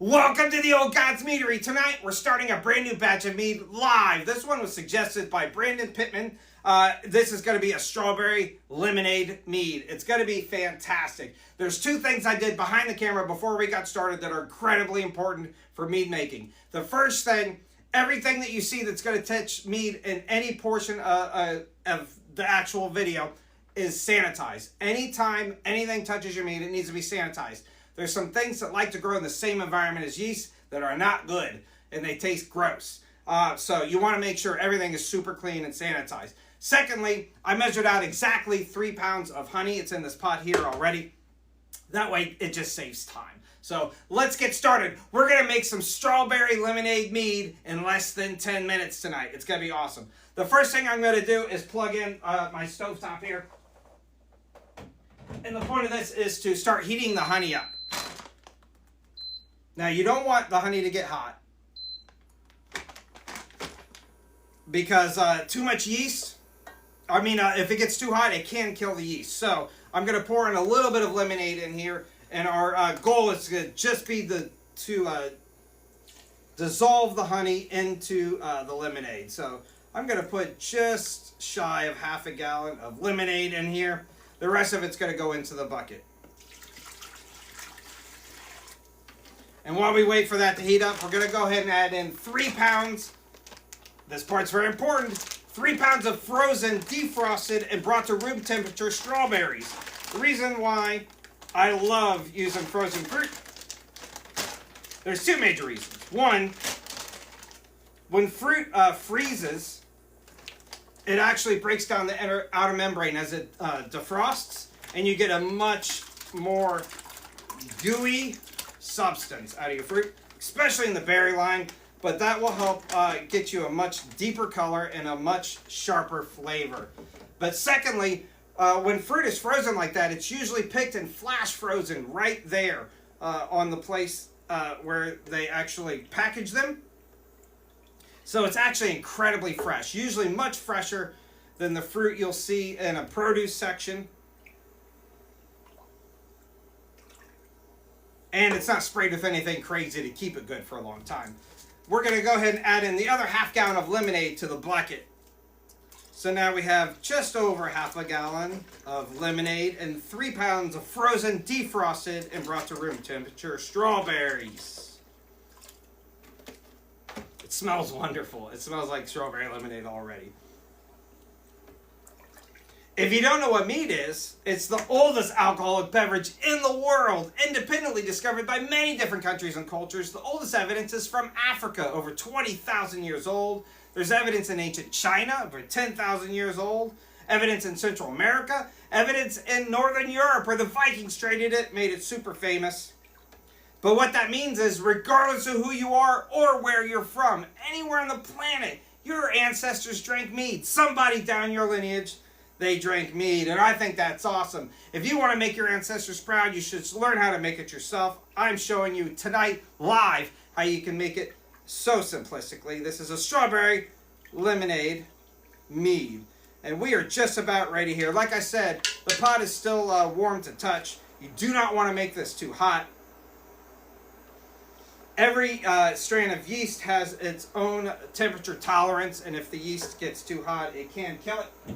Welcome to the Old God's Meadery. Tonight we're starting a brand new batch of mead live. This one was suggested by Brandon Pittman. This is going to be a strawberry lemonade mead. It's going to be fantastic. There's two things I did behind the camera before we got started that are incredibly important for mead making. The first thing, everything that you see that's going to touch mead in any portion of the actual video is sanitized. Anytime anything touches your mead, it needs to be sanitized. There's some things that like to grow in the same environment as yeast that are not good, and they taste gross. So you want to make sure everything is super clean and sanitized. Secondly, I measured out exactly 3 pounds of honey. It's in this pot here already. That way, it just saves time. So let's get started. We're going to make some strawberry lemonade mead in less than 10 minutes tonight. It's going to be awesome. The first thing I'm going to do is plug in my stovetop here. And the point of this is to start heating the honey up. Now, you don't want the honey to get hot because too much yeast, if it gets too hot, it can kill the yeast. So I'm going to pour in a little bit of lemonade in here, and our goal is to just be to dissolve the honey into the lemonade. So I'm going to put just shy of half a gallon of lemonade in here. The rest of it's going to go into the bucket. And while we wait for that to heat up, we're going to go ahead and add in 3 pounds. This part's very important. 3 pounds of frozen, defrosted, and brought to room temperature strawberries. The reason why I love using frozen fruit, there's two major reasons. One, when fruit freezes, it actually breaks down the outer membrane as it defrosts, and you get a much more gooey substance out of your fruit, especially in the berry line, but that will help get you a much deeper color and a much sharper flavor. But secondly, when fruit is frozen like that, it's usually picked and flash frozen right there on the place where they actually package them. So it's actually incredibly fresh, usually much fresher than the fruit you'll see in a produce section. And it's not sprayed with anything crazy to keep it good for a long time. We're going to go ahead and add in the other half gallon of lemonade to the bucket. So now we have just over half a gallon of lemonade and 3 pounds of frozen, defrosted, and brought to room temperature strawberries. It smells wonderful. It smells like strawberry lemonade already. If you don't know what mead is, it's the oldest alcoholic beverage in the world, independently discovered by many different countries and cultures. The oldest evidence is from Africa, over 20,000 years old. There's evidence in ancient China, over 10,000 years old. Evidence in Central America. Evidence in Northern Europe, where the Vikings traded it, made it super famous. But what that means is, regardless of who you are or where you're from, anywhere on the planet, your ancestors drank mead. Somebody down your lineage, they drank mead, and I think that's awesome. If you want to make your ancestors proud, you should learn how to make it yourself. I'm showing you tonight, live, how you can make it so simplistically. This is a strawberry lemonade mead, and we are just about ready here. Like I said, the pot is still warm to touch. You do not want to make this too hot. Every strain of yeast has its own temperature tolerance, and if the yeast gets too hot, it can kill it.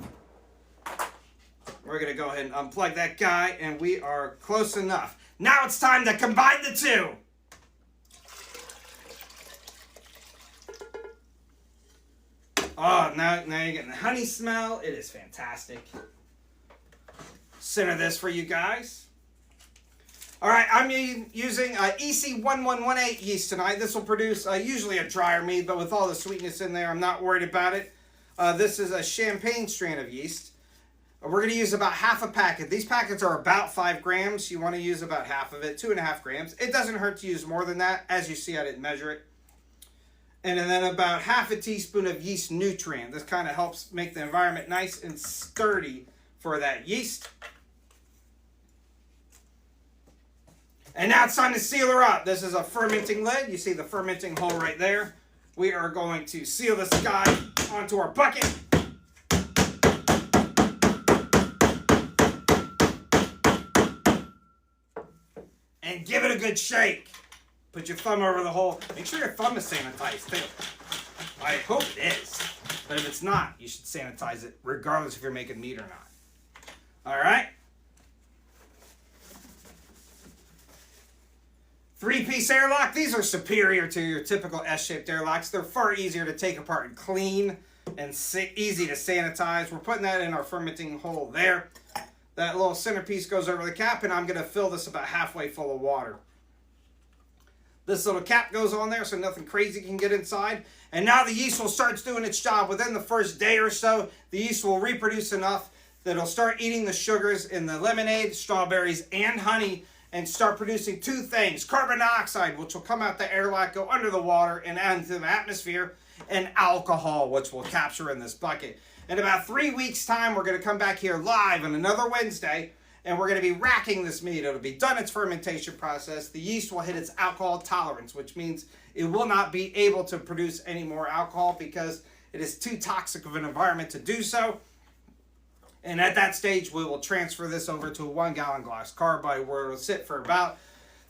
We're going to go ahead and unplug that guy, and we are close enough. Now it's time to combine the two. Oh, now you're getting the honey smell. It is fantastic. Center this for you guys. All right, I'm using EC1118 yeast tonight. This will produce usually a drier mead, but with all the sweetness in there, I'm not worried about it. This is a champagne strain of yeast. We're going to use about half a packet. These packets are about 5 grams. You want to use about half of it, 2.5 grams. It doesn't hurt to use more than that. As you see, I didn't measure it. And then about half a teaspoon of yeast nutrient. This kind of helps make the environment nice and sturdy for that yeast. And now it's time to seal her up. This is a fermenting lid. You see the fermenting hole right there. We are going to seal this guy onto our bucket. And give it a good shake. Put your thumb over the hole. Make sure your thumb is sanitized too. I hope it is. But if it's not, you should sanitize it regardless if you're making meat or not. Alright? 3-piece airlock. These are superior to your typical S-shaped airlocks. They're far easier to take apart and clean and easy to sanitize. We're putting that in our fermenting hole there. That little centerpiece goes over the cap, and I'm going to fill this about halfway full of water. This little cap goes on there so nothing crazy can get inside. And now the yeast will start doing its job. Within the first day or so, the yeast will reproduce enough that it'll start eating the sugars in the lemonade, strawberries, and honey, and start producing two things: carbon dioxide, which will come out the airlock, go under the water and out into the atmosphere, and alcohol, which we'll capture in this bucket. In about 3 weeks' time, we're going to come back here live on another Wednesday, and we're going to be racking this mead. It'll be done its fermentation process. The yeast will hit its alcohol tolerance, which means it will not be able to produce any more alcohol because it is too toxic of an environment to do so. And at that stage, we will transfer this over to a 1-gallon glass carbide where it'll sit for about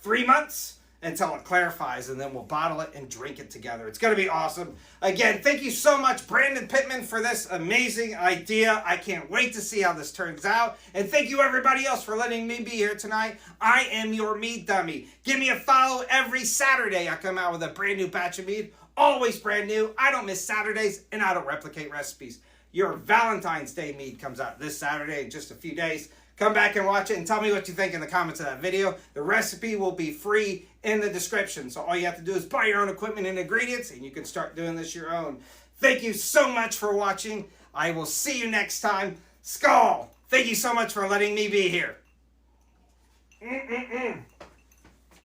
3 months until it clarifies, and then we'll bottle it and drink it together. It's going to be awesome. Again, thank you so much, Brandon Pittman, for this amazing idea. I can't wait to see how this turns out. And thank you, everybody else, for letting me be here tonight. I am your mead dummy. Give me a follow every Saturday. I come out with a brand new batch of mead, always brand new. I don't miss Saturdays, and I don't replicate recipes. Your Valentine's Day mead comes out this Saturday in just a few days. Come back and watch it and tell me what you think in the comments of that video. The recipe will be free in the description. So all you have to do is buy your own equipment and ingredients, and you can start doing this your own. Thank you so much for watching. I will see you next time. Skål! Thank you so much for letting me be here.